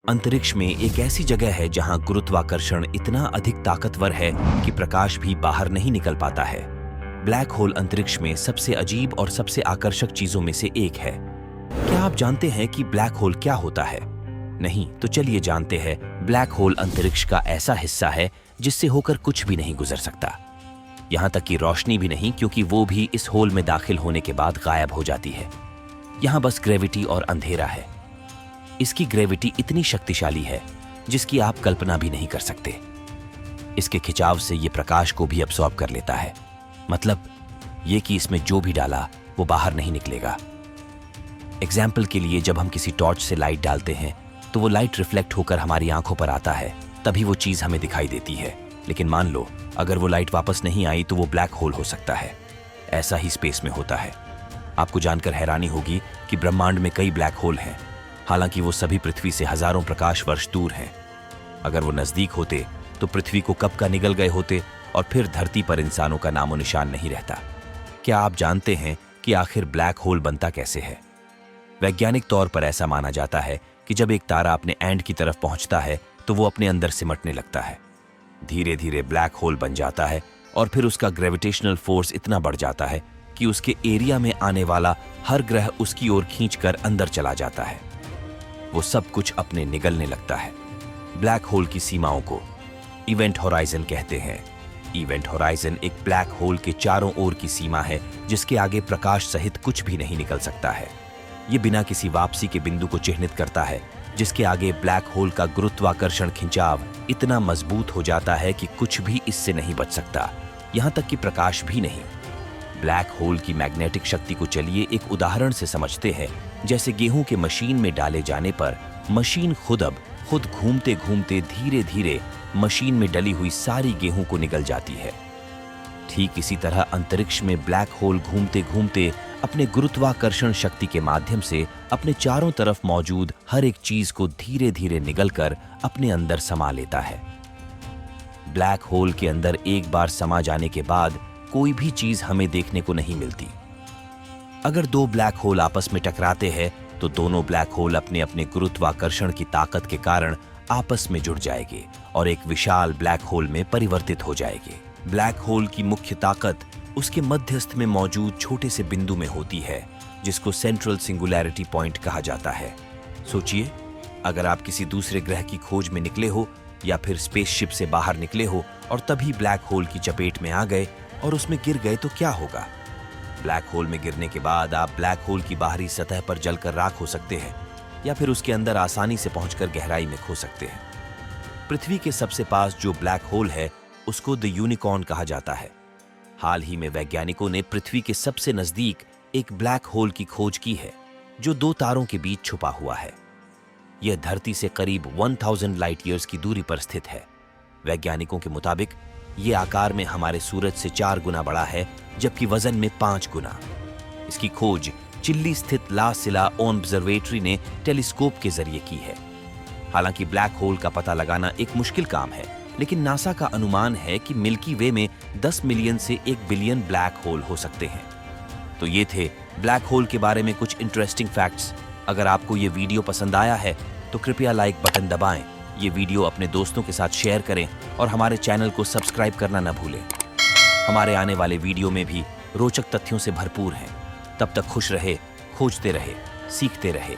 अंतरिक्ष में एक ऐसी जगह है जहां गुरुत्वाकर्षण इतना अधिक ताकतवर है कि प्रकाश भी बाहर नहीं निकल पाता है। ब्लैक होल अंतरिक्ष में सबसे अजीब और सबसे आकर्षक चीजों में से एक है। क्या आप जानते हैं कि ब्लैक होल क्या होता है? नहीं तो चलिए जानते हैं। ब्लैक होल अंतरिक्ष का ऐसा हिस्सा है जिससे होकर कुछ भी नहीं गुजर सकता, यहां तक कि रोशनी भी नहीं, क्योंकि वो भी इस होल में दाखिल होने के बाद गायब हो जाती है। यहां बस ग्रेविटी और अंधेरा है। इसकी ग्रेविटी इतनी शक्तिशाली है जिसकी आप कल्पना भी नहीं कर सकते। इसके खिंचाव से ये प्रकाश को भी अब्सॉर्ब कर लेता है, मतलब ये कि इसमें जो भी डाला वो बाहर नहीं निकलेगा। एग्जाम्पल के लिए, जब हम किसी टॉर्च से लाइट डालते हैं तो वो लाइट रिफ्लेक्ट होकर हमारी आंखों पर आता है, तभी वो चीज हमें दिखाई देती है। लेकिन मान लो अगर वो लाइट वापस नहीं आई तो वो ब्लैक होल हो सकता है। ऐसा ही स्पेस में होता है। आपको जानकर हैरानी होगी कि ब्रह्मांड में कई ब्लैक होल हैं, हालांकि वो सभी पृथ्वी से हजारों प्रकाश वर्ष दूर हैं। अगर वो नजदीक होते तो पृथ्वी को कब का निगल गए होते और फिर धरती पर इंसानों का नामो निशान नहीं रहता। क्या आप जानते हैं कि आखिर ब्लैक होल बनता कैसे है? वैज्ञानिक तौर पर ऐसा माना जाता है कि जब एक तारा अपने एंड की तरफ पहुंचता है तो वो अपने अंदर सिमटने लगता है। धीरे धीरे ब्लैक होल बन जाता है और फिर उसका ग्रेविटेशनल फोर्स इतना बढ़ जाता है कि उसके एरिया में आने वाला हर ग्रह उसकी ओर खींचकर अंदर चला जाता है। वो सब कुछ अपने निगलने लगता है। ब्लैक होल की सीमाओं को इवेंट होराइजन कहते हैं। इवेंट होराइजन एक ब्लैक होल के चारों ओर की सीमा है जिसके आगे प्रकाश सहित कुछ भी नहीं निकल सकता है। ये बिना किसी वापसी के बिंदु को चिह्नित करता है, जिसके आगे ब्लैक होल का गुरुत्वाकर्षण खिंचाव इतना मजबूत हो जाता है कि कुछ भी इससे नहीं बच सकता, यहां तक कि प्रकाश भी नहीं। ब्लैक होल की मैग्नेटिक शक्ति को चलिए एक उदाहरण से समझते हैं। जैसे गेहूं के मशीन में डाले जाने पर मशीन खुद घूमते घूमते धीरे धीरे मशीन में डली हुई सारी गेहूं को निगल जाती है। ठीक इसी तरह अंतरिक्ष में ब्लैक होल घूमते घूमते अपने गुरुत्वाकर्षण शक्ति के माध्यम से अपने चारों तरफ मौजूद हर एक चीज को धीरे धीरे निगलकर अपने अंदर समा लेता है। ब्लैक होल के अंदर एक बार समा जाने के बाद कोई भी चीज हमें देखने को नहीं मिलती। अगर दो ब्लैक होल आपस में टकराते हैं तो दोनों ब्लैक होल अपने अपने गुरुत्वाकर्षण की ताकत के कारण आपस में जुड़ जाएंगे और एक विशाल ब्लैक होल में परिवर्तित हो जाएंगे। ब्लैक होल की मुख्य ताकत उसके मध्यस्थ में मौजूद छोटे से बिंदु में होती है, जिसको सेंट्रल सिंगुलैरिटी पॉइंट कहा जाता है। सोचिए, अगर आप किसी दूसरे ग्रह की खोज में निकले हो या फिर स्पेसशिप से बाहर निकले हो और तभी ब्लैक होल की चपेट में आ गए और उसमें गिर गए तो क्या होगा? ब्लैक होल में गिरने के बाद आप ब्लैक होल की बाहरी सतह पर जलकर राख हो सकते हैं या फिर उसके अंदर आसानी से पहुंचकर गहराई में खो सकते हैं। पृथ्वी के सबसे पास जो ब्लैक होल है उसको द यूनिकॉर्न कहा जाता है। हाल ही में वैज्ञानिकों ने पृथ्वी के सबसे नजदीक एक ब्लैक होल की खोज की है जो दो तारों के बीच छुपा हुआ है। यह धरती से करीब 1000 लाइट ईयर्स की दूरी पर स्थित है। वैज्ञानिकों के मुताबिक ये आकार में हमारे सूरज से 4 गुना बड़ा है, जबकि वजन में 5 गुना। इसकी खोज चिल्ली स्थित ला सिला ऑब्जर्वेटरी ने टेलीस्कोप के जरिए की है। हालांकि ब्लैक होल का पता लगाना एक मुश्किल काम है, लेकिन नासा का अनुमान है कि मिल्की वे में 10 मिलियन से 1 बिलियन ब्लैक होल हो सकते हैं। तो ये थे ब्लैक होल के बारे में कुछ इंटरेस्टिंग फैक्ट्स। अगर आपको ये वीडियो पसंद आया है तो कृपया लाइक बटन दबाएं, ये वीडियो अपने दोस्तों के साथ शेयर करें और हमारे चैनल को सब्सक्राइब करना न भूलें। हमारे आने वाले वीडियो में भी रोचक तथ्यों से भरपूर हैं। तब तक खुश रहे, खोजते रहे, सीखते रहे।